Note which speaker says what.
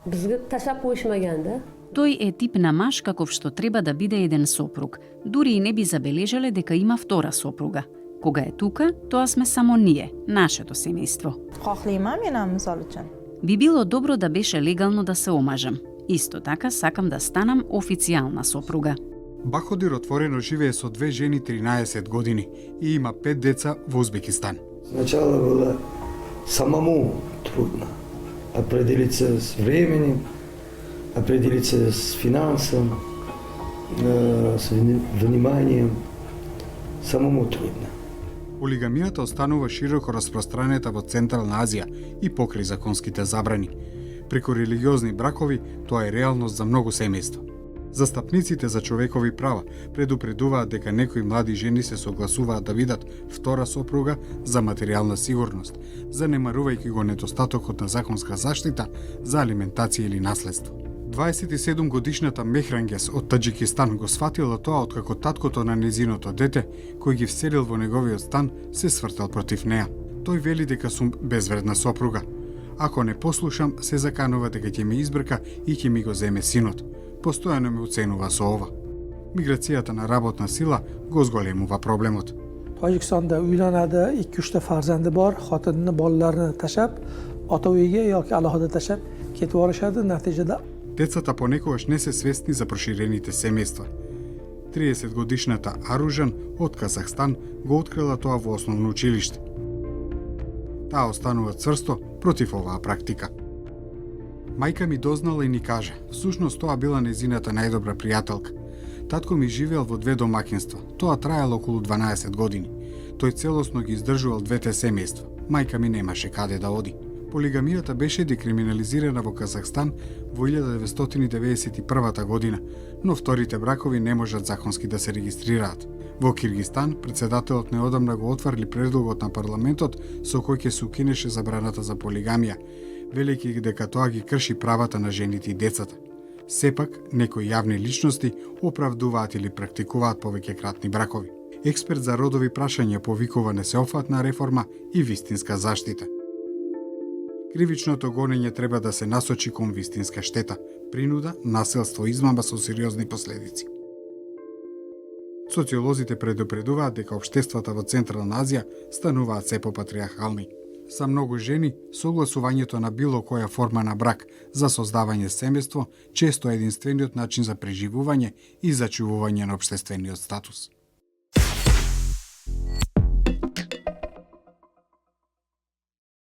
Speaker 1: Bizga tashab qo'yishmaganda.
Speaker 2: Тој е тип на маж каков што треба да биде еден сопруг. Дури и не би забележале дека има втора сопруга. Кога е тука, тоа сме само ние, нашето семејство.
Speaker 3: Xohlayman men ham misol uchun.
Speaker 2: Би било добро да беше легално да се омажам. Исто така сакам да станам официјална сопруга.
Speaker 4: Баходир отворено живее со 2 жени 13 години и има 5 деца во Узбекистан.
Speaker 5: Сначала было самому трудно определить се с временем, определить се с финансом, с вниманием. Самому трудно.
Speaker 4: Полигамијата останува широко распространета во Централна Азија и покрај законските забрани. Преку религиозни бракови тоа е реалност за многу семејства. Застапниците за човекови права предупредуваат дека некои млади жени се согласуваат да видат втора сопруга за материјална сигурност, занемарувајќи го недостатокот на законска заштита за алиментација или наследство. 27 годишната Мехрангес од Таџикистан го сфатила тоа откако таткото на незиното дете, кој ги вселил во неговиот стан, се свртал против неа. Тој вели дека сум безвредна сопруга. Ако не послушам, се заканува дека ќе ме избрка и ќе ми го земе синот. Постојано ме уценува со ова. Миграцијата на работна сила го зголемува проблемот.
Speaker 6: Tojikistonda uylanadi, 2-3 ta farzandi bor, xotinini, bolalarini tashab, ota uyiga yoki alohida tashab ketib borishadi. Natijada
Speaker 4: Децата понекогаш не се свесни за проширените семејства. 30 годишната Аружан од Казахстан го открила тоа во основно училиште. Таа останува цврсто против оваа практика. Мајка ми дознала и ни кажа, всушност тоа била незината најдобра пријателка. Татко ми живеел во 2 домаќинства. Тоа траело околу 12 години. Тој целосно ги издржувал двете семејства. Мајка ми немаше каде да оди. Полигамијата беше декриминализирана во Казахстан во 1991 година, но вторите бракови не можат законски да се регистрираат. Во Киргистан, председателот неодамна го отварли предлогот на парламентот со кој ќе се укинеше забраната за полигамија, велејќи дека тоа ги крши правата на жените и децата. Сепак, некои јавни личности оправдуваат или практикуваат повеќекратни бракови. Експерт за родови прашања повикува несеопфатна реформа и вистинска заштита. Кривичното гонење треба да се насочи кон вистинска штета, принуда, насилство и измама со сериозни последици. Социолозите предупредуваат дека општествата во Централна Азија стануваат се попатриархални. За многу жени, согласувањето на било која форма на брак за создавање семејство често е единствениот начин за преживување и зачувување на општествениот статус.